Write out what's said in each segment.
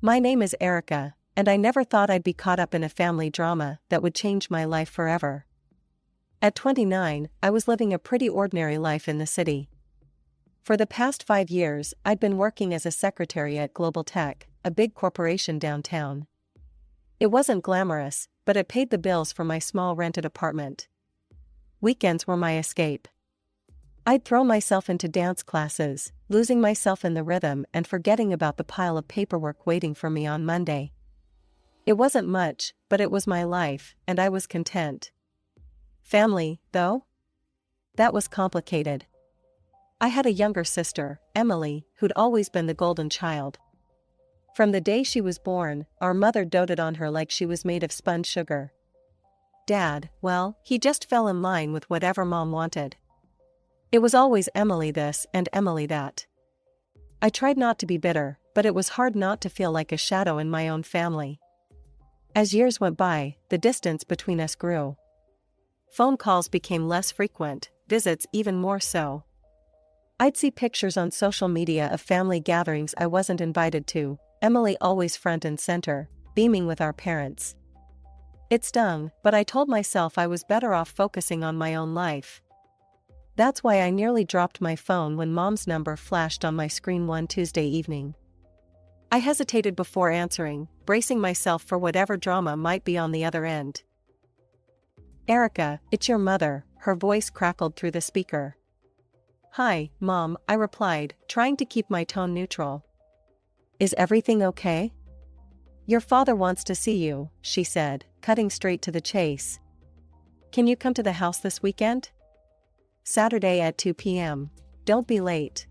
My name is Erica, and I never thought I'd be caught up in a family drama that would change my life forever. At 29, I was living a pretty ordinary life in the city. For the past 5 years, I'd been working as a secretary at GlobalTech, a big corporation downtown. It wasn't glamorous, but it paid the bills for my small rented apartment. Weekends were my escape. I'd throw myself into dance classes, losing myself in the rhythm and forgetting about the pile of paperwork waiting for me on Monday. It wasn't much, but it was my life, and I was content. Family, though? That was complicated. I had a younger sister, Emily, who'd always been the golden child. From the day she was born, our mother doted on her like she was made of spun sugar. Dad, well, he just fell in line with whatever Mom wanted. It was always Emily this and Emily that. I tried not to be bitter, but it was hard not to feel like a shadow in my own family. As years went by, the distance between us grew. Phone calls became less frequent, visits even more so. I'd see pictures on social media of family gatherings I wasn't invited to, Emily always front and center, beaming with our parents. It stung, but I told myself I was better off focusing on my own life. That's why I nearly dropped my phone when Mom's number flashed on my screen one Tuesday evening. I hesitated before answering, bracing myself for whatever drama might be on the other end. Erica, it's your mother, her voice crackled through the speaker. Hi, Mom, I replied, trying to keep my tone neutral. Is everything okay? Your father wants to see you, she said, cutting straight to the chase. Can you come to the house this weekend? Saturday at 2 p.m. Don't be late.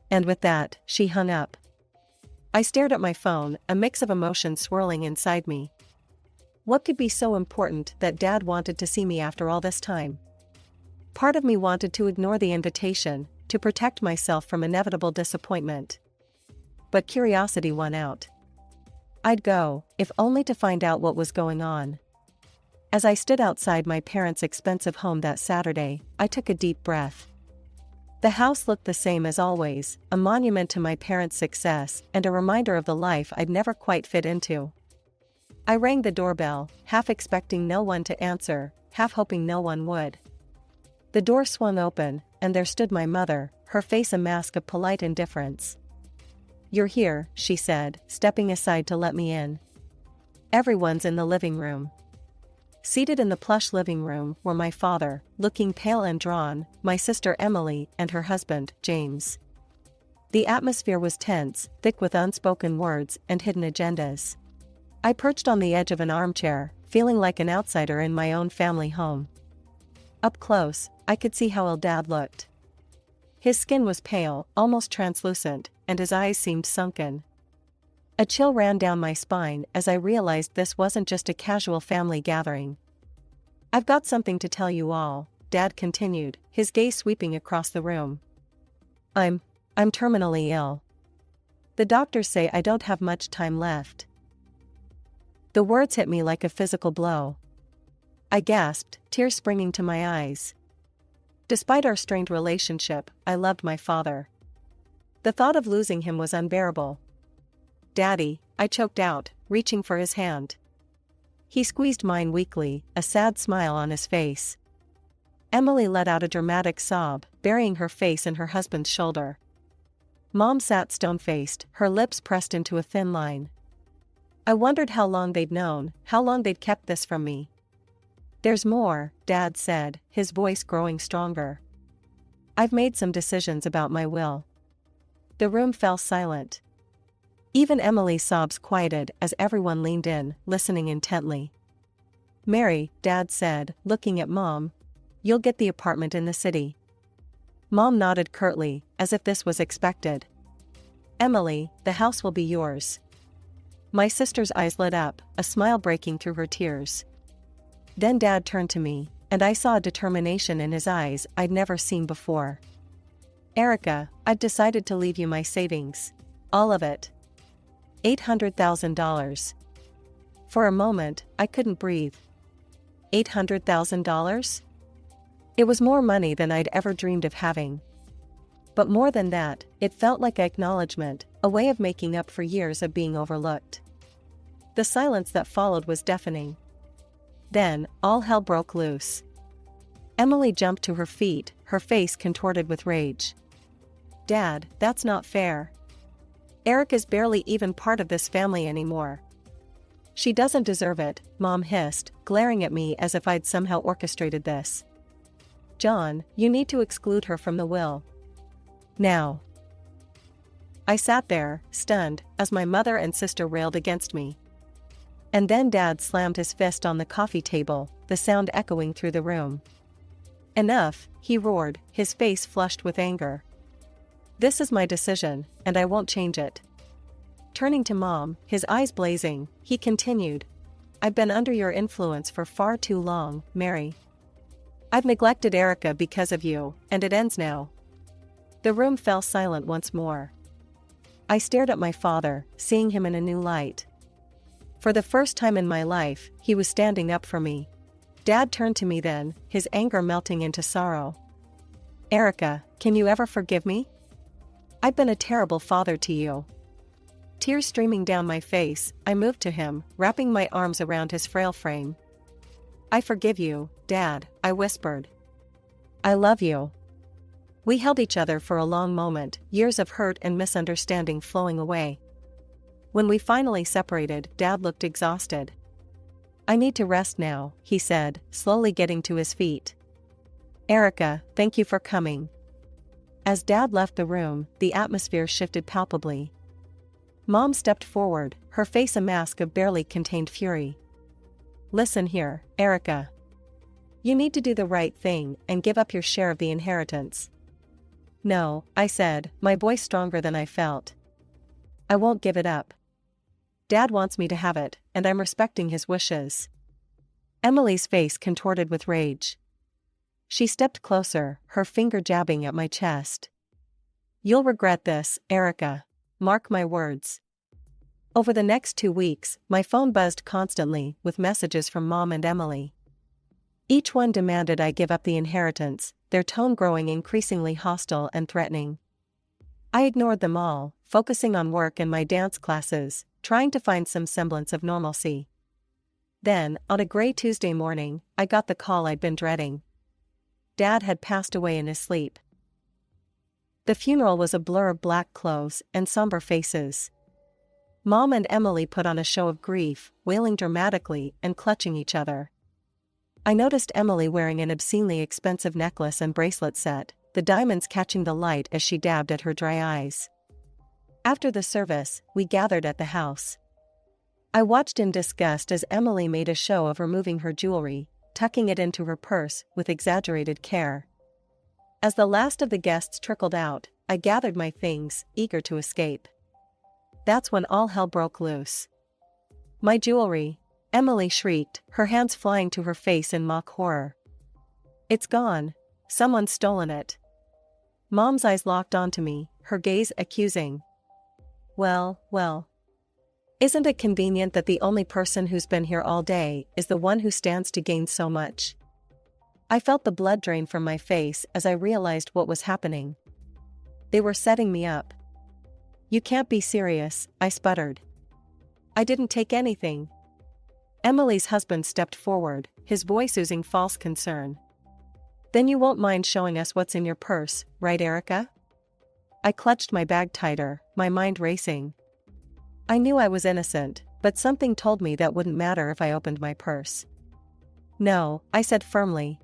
And with that, she hung up. I stared at my phone, a mix of emotions swirling inside me. What could be so important that Dad wanted to see me after all this time? Part of me wanted to ignore the invitation, to protect myself from inevitable disappointment. But curiosity won out. I'd go, if only to find out what was going on. As I stood outside my parents' expensive home that Saturday, I took a deep breath. The house looked the same as always, a monument to my parents' success and a reminder of the life I'd never quite fit into. I rang the doorbell, half expecting no one to answer, half hoping no one would. The door swung open, and there stood my mother, her face a mask of polite indifference. You're here, she said, stepping aside to let me in. Everyone's in the living room. Seated in the plush living room were my father, looking pale and drawn, my sister Emily, and her husband, James. The atmosphere was tense, thick with unspoken words and hidden agendas. I perched on the edge of an armchair, feeling like an outsider in my own family home. Up close, I could see how ill Dad looked. His skin was pale, almost translucent, and his eyes seemed sunken. A chill ran down my spine as I realized this wasn't just a casual family gathering. I've got something to tell you all, Dad continued, his gaze sweeping across the room. I'm terminally ill. The doctors say I don't have much time left. The words hit me like a physical blow. I gasped, tears springing to my eyes. Despite our strained relationship, I loved my father. The thought of losing him was unbearable. Daddy, I choked out, reaching for his hand. He squeezed mine weakly, a sad smile on his face. Emily let out a dramatic sob, burying her face in her husband's shoulder. Mom sat stone-faced, her lips pressed into a thin line. I wondered how long they'd known, how long they'd kept this from me. There's more, Dad said, his voice growing stronger. I've made some decisions about my will. The room fell silent. Even Emily's sobs quieted as everyone leaned in, listening intently. Mary, Dad said, looking at Mom, you'll get the apartment in the city. Mom nodded curtly, as if this was expected. Emily, the house will be yours. My sister's eyes lit up, a smile breaking through her tears. Then Dad turned to me, and I saw a determination in his eyes I'd never seen before. Erica, I've decided to leave you my savings. All of it. $800,000. For a moment, I couldn't breathe. $800,000? It was more money than I'd ever dreamed of having. But more than that, it felt like acknowledgement, a way of making up for years of being overlooked. The silence that followed was deafening. Then, all hell broke loose. Emily jumped to her feet, her face contorted with rage. "Dad, that's not fair. Eric is barely even part of this family anymore." "She doesn't deserve it," Mom hissed, glaring at me as if I'd somehow orchestrated this. "John, you need to exclude her from the will. Now." I sat there, stunned, as my mother and sister railed against me. And then Dad slammed his fist on the coffee table, the sound echoing through the room. "Enough," he roared, his face flushed with anger. "This is my decision, and I won't change it." Turning to Mom, his eyes blazing, he continued, "I've been under your influence for far too long, Mary. I've neglected Erica because of you, and it ends now." The room fell silent once more. I stared at my father, seeing him in a new light. For the first time in my life, he was standing up for me. Dad turned to me then, his anger melting into sorrow. "Erica, can you ever forgive me? I've been a terrible father to you." Tears streaming down my face, I moved to him, wrapping my arms around his frail frame. "I forgive you, Dad," I whispered. "I love you." We held each other for a long moment, years of hurt and misunderstanding flowing away. When we finally separated, Dad looked exhausted. "I need to rest now," he said, slowly getting to his feet. "Erica, thank you for coming." As Dad left the room, the atmosphere shifted palpably. Mom stepped forward, her face a mask of barely contained fury. "Listen here, Erica. You need to do the right thing and give up your share of the inheritance." "No," I said, my voice stronger than I felt. "I won't give it up. Dad wants me to have it, and I'm respecting his wishes." Emily's face contorted with rage. She stepped closer, her finger jabbing at my chest. "You'll regret this, Erica. Mark my words." Over the next 2 weeks, my phone buzzed constantly with messages from Mom and Emily. Each one demanded I give up the inheritance, their tone growing increasingly hostile and threatening. I ignored them all, focusing on work and my dance classes, trying to find some semblance of normalcy. Then, on a gray Tuesday morning, I got the call I'd been dreading. Dad had passed away in his sleep. The funeral was a blur of black clothes and somber faces. Mom and Emily put on a show of grief, wailing dramatically and clutching each other. I noticed Emily wearing an obscenely expensive necklace and bracelet set, the diamonds catching the light as she dabbed at her dry eyes. After the service, we gathered at the house. I watched in disgust as Emily made a show of removing her jewelry, tucking it into her purse with exaggerated care. As the last of the guests trickled out, I gathered my things, eager to escape. That's when all hell broke loose. "My jewelry!" Emily shrieked, her hands flying to her face in mock horror. "It's gone. Someone's stolen it." Mom's eyes locked onto me, her gaze accusing. Well. Isn't it convenient that the only person who's been here all day is the one who stands to gain so much? I felt the blood drain from my face as I realized what was happening. They were setting me up. "You can't be serious," I sputtered. "I didn't take anything." Emily's husband stepped forward, his voice oozing false concern. "Then you won't mind showing us what's in your purse, right, Erica?" I clutched my bag tighter, my mind racing. I knew I was innocent, but something told me that wouldn't matter if I opened my purse. "No," I said firmly.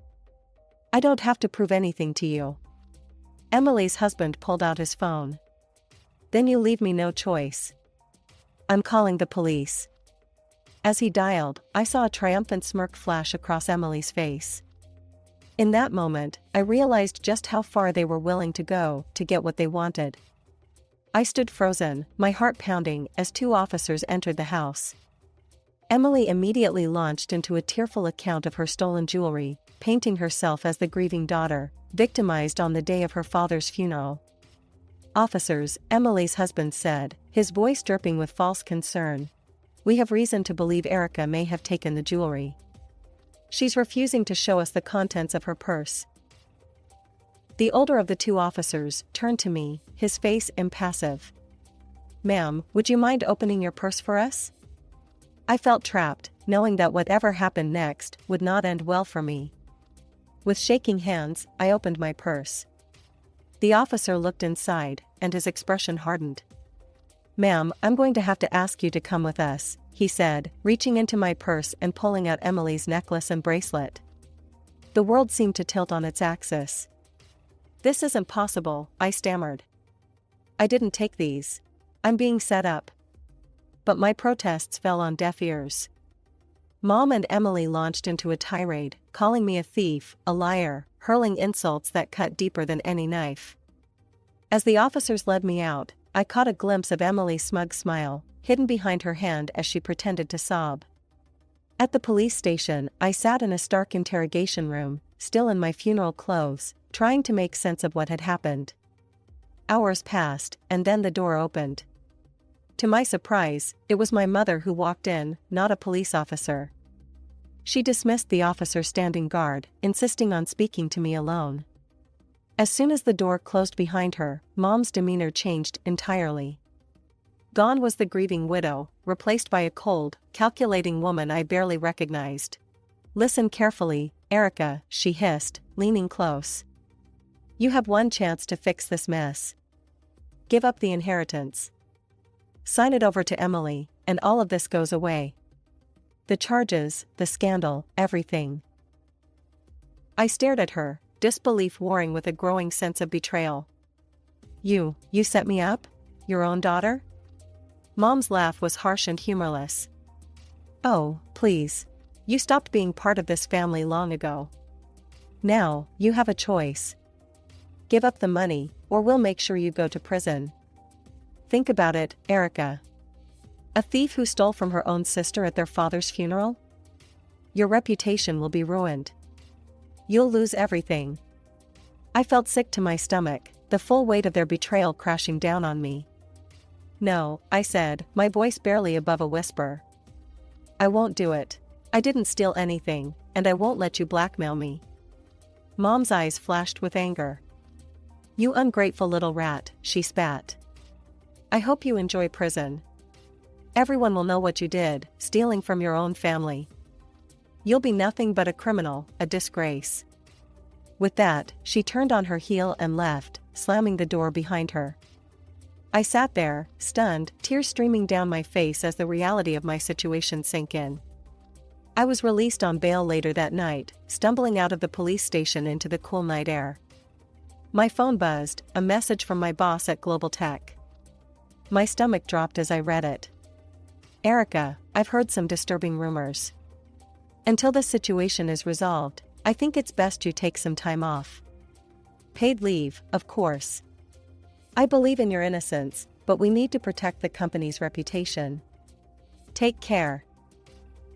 "I don't have to prove anything to you." Emily's husband pulled out his phone. "Then you leave me no choice. I'm calling the police." As he dialed, I saw a triumphant smirk flash across Emily's face. In that moment, I realized just how far they were willing to go to get what they wanted. I stood frozen, my heart pounding, as 2 officers entered the house. Emily immediately launched into a tearful account of her stolen jewelry, painting herself as the grieving daughter, victimized on the day of her father's funeral. "Officers," Emily's husband said, his voice dripping with false concern, "we have reason to believe Erica may have taken the jewelry. She's refusing to show us the contents of her purse." The older of the 2 officers turned to me, his face impassive. "Ma'am, would you mind opening your purse for us?" I felt trapped, knowing that whatever happened next would not end well for me. With shaking hands, I opened my purse. The officer looked inside, and his expression hardened. "Ma'am, I'm going to have to ask you to come with us," he said, reaching into my purse and pulling out Emily's necklace and bracelet. The world seemed to tilt on its axis. "This isn't possible," I stammered. "I didn't take these. I'm being set up." But my protests fell on deaf ears. Mom and Emily launched into a tirade, calling me a thief, a liar, hurling insults that cut deeper than any knife. As the officers led me out, I caught a glimpse of Emily's smug smile, hidden behind her hand as she pretended to sob. At the police station, I sat in a stark interrogation room, still in my funeral clothes, trying to make sense of what had happened. Hours passed, and then the door opened. To my surprise, it was my mother who walked in, not a police officer. She dismissed the officer standing guard, insisting on speaking to me alone. As soon as the door closed behind her, Mom's demeanor changed entirely. Gone was the grieving widow, replaced by a cold, calculating woman I barely recognized. "Listen carefully, Erica," she hissed, leaning close. "You have one chance to fix this mess. Give up the inheritance. Sign it over to Emily, and all of this goes away. The charges, the scandal, everything." I stared at her, disbelief warring with a growing sense of betrayal. You set me up? Your own daughter?" Mom's laugh was harsh and humorless. "Oh, please. You stopped being part of this family long ago. Now, you have a choice. Give up the money, or we'll make sure you go to prison. Think about it, Erica. A thief who stole from her own sister at their father's funeral? Your reputation will be ruined. You'll lose everything." I felt sick to my stomach, the full weight of their betrayal crashing down on me. "No," I said, my voice barely above a whisper. "I won't do it. I didn't steal anything, and I won't let you blackmail me." Mom's eyes flashed with anger. "You ungrateful little rat," she spat. "I hope you enjoy prison. Everyone will know what you did, stealing from your own family. You'll be nothing but a criminal, a disgrace." With that, she turned on her heel and left, slamming the door behind her. I sat there, stunned, tears streaming down my face as the reality of my situation sank in. I was released on bail later that night, stumbling out of the police station into the cool night air. My phone buzzed, a message from my boss at GlobalTech. My stomach dropped as I read it. "Erica, I've heard some disturbing rumors. Until the situation is resolved, I think it's best you take some time off. Paid leave, of course. I believe in your innocence, but we need to protect the company's reputation. Take care."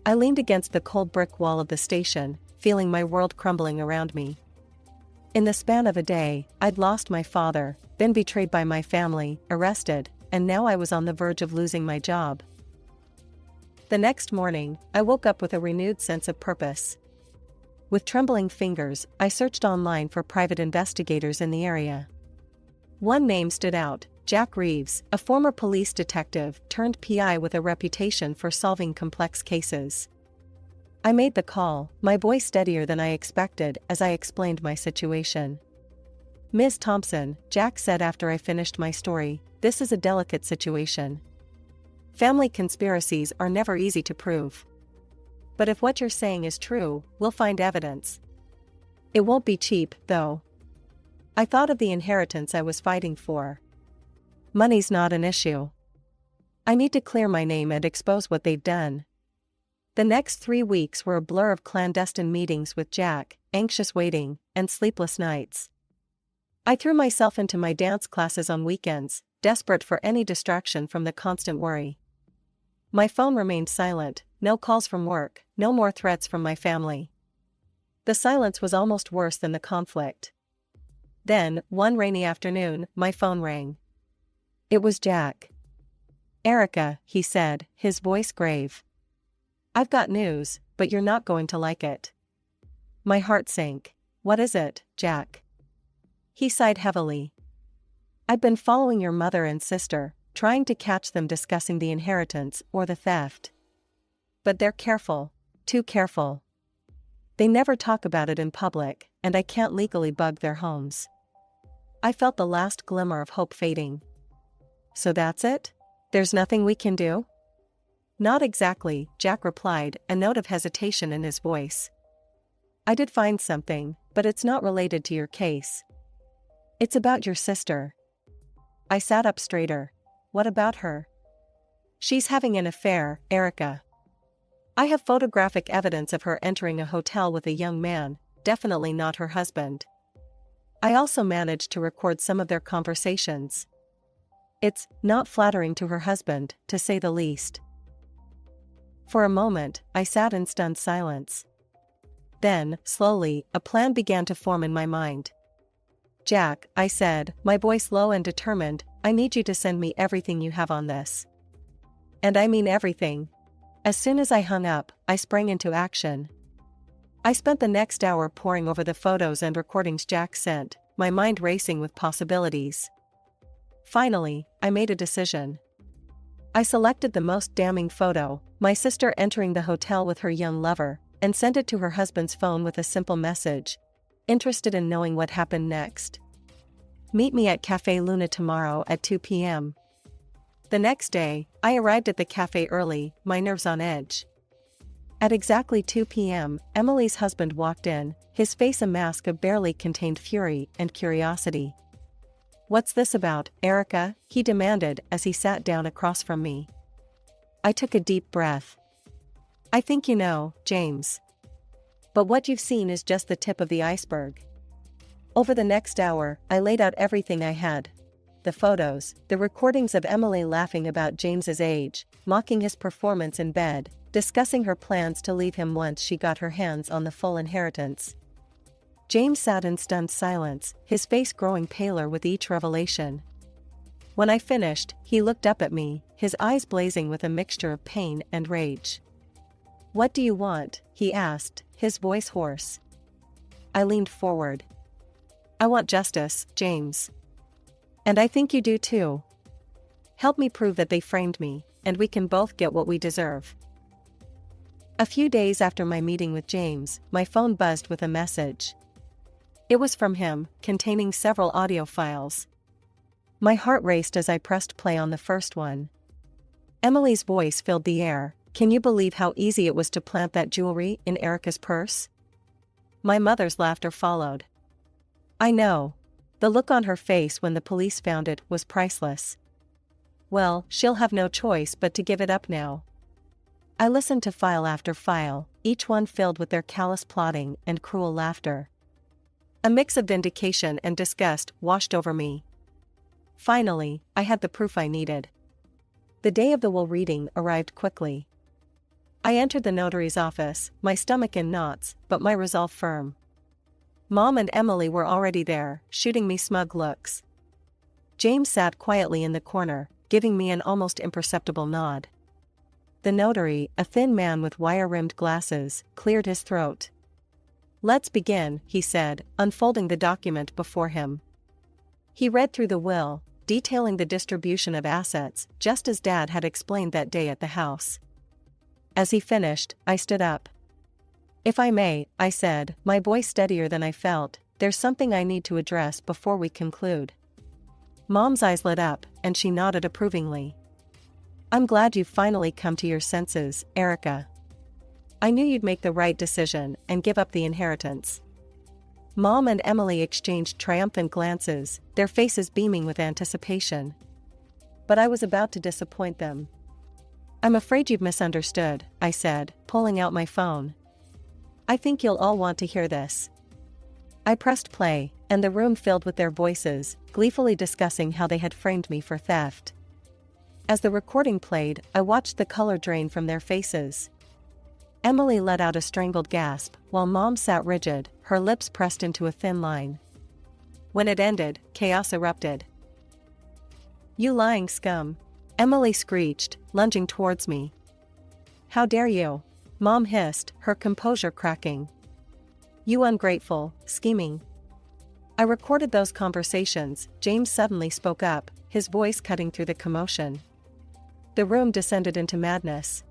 I leaned against the cold brick wall of the station, feeling my world crumbling around me. In the span of a day, I'd lost my father, been betrayed by my family, arrested, and now I was on the verge of losing my job. The next morning, I woke up with a renewed sense of purpose. With trembling fingers, I searched online for private investigators in the area. One name stood out, Jack Reeves, a former police detective turned PI with a reputation for solving complex cases. I made the call, my voice steadier than I expected as I explained my situation. "Ms. Thompson," Jack said after I finished my story, "this is a delicate situation. Family conspiracies are never easy to prove. But if what you're saying is true, we'll find evidence. It won't be cheap, though." I thought of the inheritance I was fighting for. Money's not an issue. I need to clear my name and expose what they've done. The next 3 weeks were a blur of clandestine meetings with Jack, anxious waiting, and sleepless nights. I threw myself into my dance classes on weekends, desperate for any distraction from the constant worry. My phone remained silent, no calls from work, no more threats from my family. The silence was almost worse than the conflict. Then, one rainy afternoon, my phone rang. It was Jack. "Erica," he said, his voice grave. "I've got news, but you're not going to like it." My heart sank. "What is it, Jack?" He sighed heavily. "I've been following your mother and sister, trying to catch them discussing the inheritance or the theft. But they're careful, too careful. They never talk about it in public, and I can't legally bug their homes. I felt the last glimmer of hope fading. So that's it? There's nothing we can do? Not exactly, Jack replied, a note of hesitation in his voice. I did find something, but it's not related to your case. It's about your sister. I sat up straighter. What about her? She's having an affair, Erica. I have photographic evidence of her entering a hotel with a young man, definitely not her husband. I also managed to record some of their conversations. It's not flattering to her husband, to say the least. For a moment, I sat in stunned silence. Then, slowly, a plan began to form in my mind. Jack, I said, my voice low and determined, I need you to send me everything you have on this. And I mean everything. As soon as I hung up, I sprang into action. I spent the next hour poring over the photos and recordings Jack sent, my mind racing with possibilities. Finally, I made a decision. I selected the most damning photo, my sister entering the hotel with her young lover, and sent it to her husband's phone with a simple message. Interested in knowing what happened next? Meet me at Café Luna tomorrow at 2 p.m. The next day, I arrived at the cafe early, my nerves on edge. At exactly 2 p.m., Emily's husband walked in, his face a mask of barely contained fury and curiosity. What's this about, Erica? He demanded as he sat down across from me. I took a deep breath. I think you know, James. But what you've seen is just the tip of the iceberg. Over the next hour, I laid out everything I had. The photos, the recordings of Emily laughing about James's age, mocking his performance in bed, discussing her plans to leave him once she got her hands on the full inheritance. James sat in stunned silence, his face growing paler with each revelation. When I finished, he looked up at me, his eyes blazing with a mixture of pain and rage. What do you want? He asked, his voice hoarse. I leaned forward. I want justice, James. And I think you do too. Help me prove that they framed me, and we can both get what we deserve. A few days after my meeting with James, my phone buzzed with a message. It was from him, containing several audio files. My heart raced as I pressed play on the first one. Emily's voice filled the air. Can you believe how easy it was to plant that jewelry in Erica's purse? My mother's laughter followed. I know. The look on her face when the police found it was priceless. Well, she'll have no choice but to give it up now. I listened to file after file, each one filled with their callous plotting and cruel laughter. A mix of vindication and disgust washed over me. Finally, I had the proof I needed. The day of the will reading arrived quickly. I entered the notary's office, my stomach in knots, but my resolve firm. Mom and Emily were already there, shooting me smug looks. James sat quietly in the corner, giving me an almost imperceptible nod. The notary, a thin man with wire-rimmed glasses, cleared his throat. Let's begin, he said, unfolding the document before him. He read through the will, detailing the distribution of assets, just as Dad had explained that day at the house. As he finished, I stood up. If I may, I said, my voice steadier than I felt, there's something I need to address before we conclude. Mom's eyes lit up, and she nodded approvingly. I'm glad you've finally come to your senses, Erica. I knew you'd make the right decision and give up the inheritance. Mom and Emily exchanged triumphant glances, their faces beaming with anticipation. But I was about to disappoint them. I'm afraid you've misunderstood, I said, pulling out my phone. I think you'll all want to hear this. I pressed play, and the room filled with their voices, gleefully discussing how they had framed me for theft. As the recording played, I watched the color drain from their faces. Emily let out a strangled gasp, while Mom sat rigid, her lips pressed into a thin line. When it ended, chaos erupted. You lying scum! Emily screeched, lunging towards me. How dare you? Mom hissed, her composure cracking. You ungrateful, scheming. I recorded those conversations. James suddenly spoke up, his voice cutting through the commotion. The room descended into madness.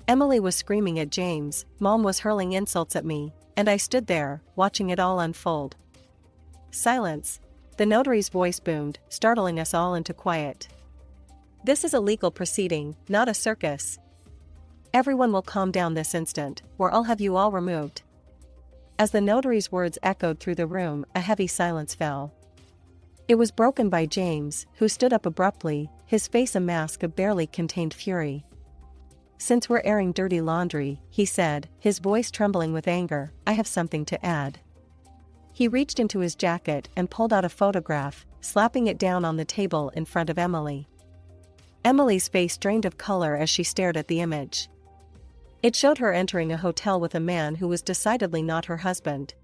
Emily was screaming at James, Mom was hurling insults at me, and I stood there, watching it all unfold. Silence. The notary's voice boomed, startling us all into quiet. This is a legal proceeding, not a circus. Everyone will calm down this instant, or I'll have you all removed. As the notary's words echoed through the room, a heavy silence fell. It was broken by James, who stood up abruptly, his face a mask of barely contained fury. Since we're airing dirty laundry, he said, his voice trembling with anger, I have something to add. He reached into his jacket and pulled out a photograph, slapping it down on the table in front of Emily. Emily's face drained of color as she stared at the image. It showed her entering a hotel with a man who was decidedly not her husband.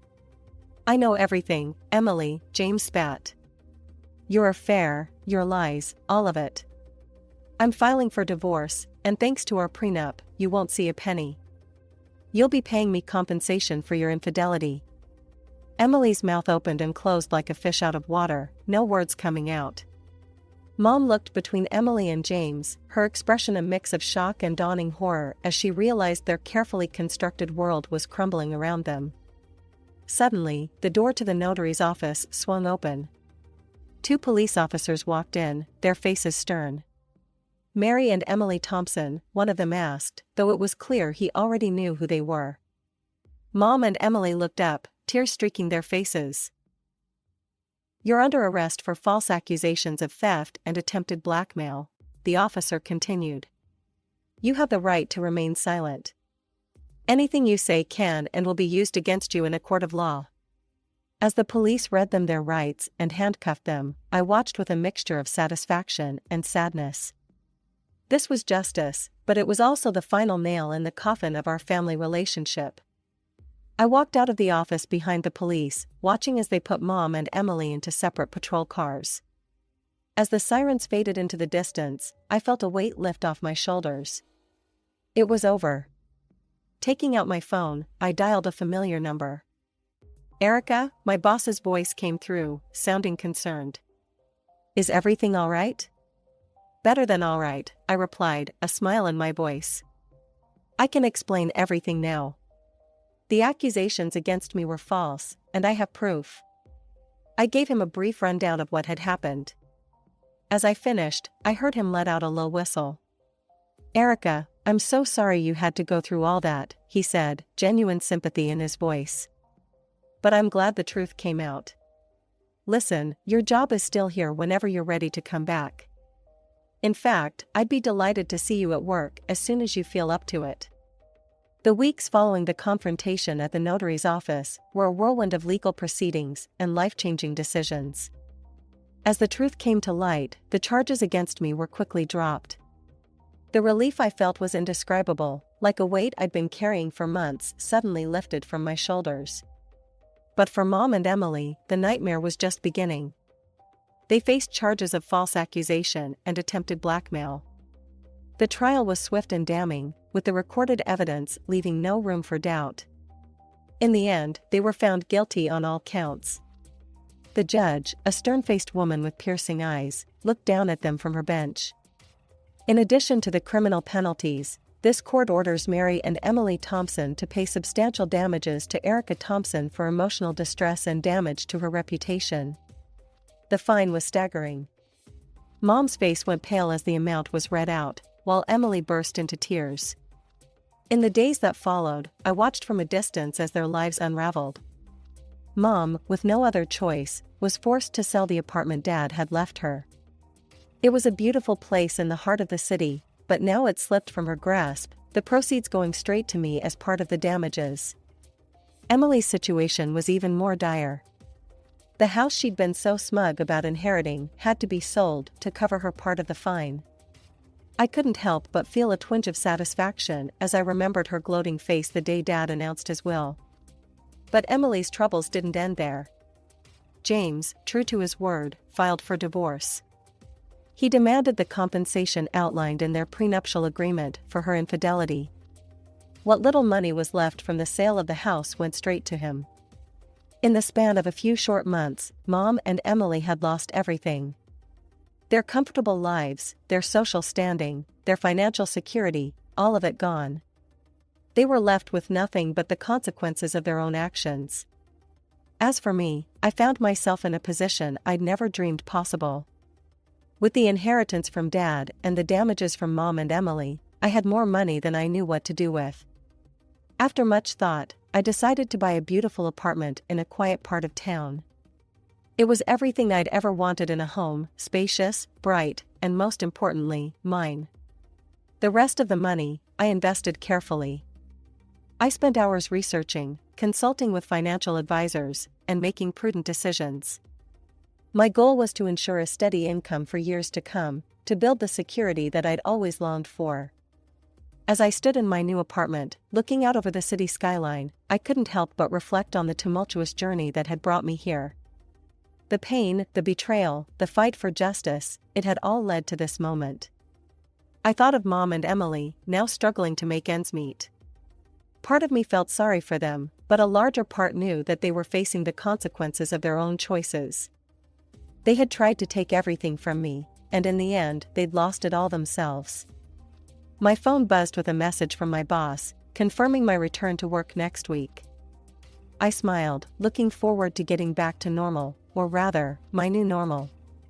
I know everything, Emily, James spat. Your affair, your lies, all of it. I'm filing for divorce, and thanks to our prenup, you won't see a penny. You'll be paying me compensation for your infidelity. Emily's mouth opened and closed like a fish out of water, no words coming out. Mom looked between Emily and James, her expression a mix of shock and dawning horror as she realized their carefully constructed world was crumbling around them. Suddenly, the door to the notary's office swung open. 2 police officers walked in, their faces stern. Mary and Emily Thompson, one of them asked, though it was clear he already knew who they were. Mom and Emily looked up, tears streaking their faces. You're under arrest for false accusations of theft and attempted blackmail, the officer continued. You have the right to remain silent. Anything you say can and will be used against you in a court of law. As the police read them their rights and handcuffed them, I watched with a mixture of satisfaction and sadness. This was justice, but it was also the final nail in the coffin of our family relationship. I walked out of the office behind the police, watching as they put Mom and Emily into separate patrol cars. As the sirens faded into the distance, I felt a weight lift off my shoulders. It was over. Taking out my phone, I dialed a familiar number. Erica, my boss's voice came through, sounding concerned. Is everything all right? Better than all right, I replied, a smile in my voice. I can explain everything now. The accusations against me were false, and I have proof. I gave him a brief rundown of what had happened. As I finished, I heard him let out a low whistle. Erica, I'm so sorry you had to go through all that, he said, genuine sympathy in his voice. But I'm glad the truth came out. Listen, your job is still here whenever you're ready to come back. In fact, I'd be delighted to see you at work as soon as you feel up to it. The weeks following the confrontation at the notary's office were a whirlwind of legal proceedings and life-changing decisions. As the truth came to light, the charges against me were quickly dropped. The relief I felt was indescribable, like a weight I'd been carrying for months suddenly lifted from my shoulders. But for Mom and Emily, the nightmare was just beginning. They faced charges of false accusation and attempted blackmail. The trial was swift and damning, with the recorded evidence leaving no room for doubt. In the end, they were found guilty on all counts. The judge, a stern-faced woman with piercing eyes, looked down at them from her bench. In addition to the criminal penalties, this court orders Mary and Emily Thompson to pay substantial damages to Erica Thompson for emotional distress and damage to her reputation. The fine was staggering. Mom's face went pale as the amount was read out, while Emily burst into tears. In the days that followed, I watched from a distance as their lives unraveled. Mom, with no other choice, was forced to sell the apartment Dad had left her. It was a beautiful place in the heart of the city, but now it slipped from her grasp, the proceeds going straight to me as part of the damages. Emily's situation was even more dire. The house she'd been so smug about inheriting had to be sold to cover her part of the fine. I couldn't help but feel a twinge of satisfaction as I remembered her gloating face the day Dad announced his will. But Emily's troubles didn't end there. James, true to his word, filed for divorce. He demanded the compensation outlined in their prenuptial agreement for her infidelity. What little money was left from the sale of the house went straight to him. In the span of a few short months, Mom and Emily had lost everything. Their comfortable lives, their social standing, their financial security, all of it gone. They were left with nothing but the consequences of their own actions. As for me, I found myself in a position I'd never dreamed possible. With the inheritance from Dad and the damages from Mom and Emily, I had more money than I knew what to do with. After much thought, I decided to buy a beautiful apartment in a quiet part of town. It was everything I'd ever wanted in a home, spacious, bright, and most importantly, mine. The rest of the money, I invested carefully. I spent hours researching, consulting with financial advisors, and making prudent decisions. My goal was to ensure a steady income for years to come, to build the security that I'd always longed for. As I stood in my new apartment, looking out over the city skyline, I couldn't help but reflect on the tumultuous journey that had brought me here. The pain, the betrayal, the fight for justice, it had all led to this moment. I thought of Mom and Emily, now struggling to make ends meet. Part of me felt sorry for them, but a larger part knew that they were facing the consequences of their own choices. They had tried to take everything from me, and in the end, they'd lost it all themselves. My phone buzzed with a message from my boss, confirming my return to work next week. I smiled, looking forward to getting back to normal, or rather, my new normal.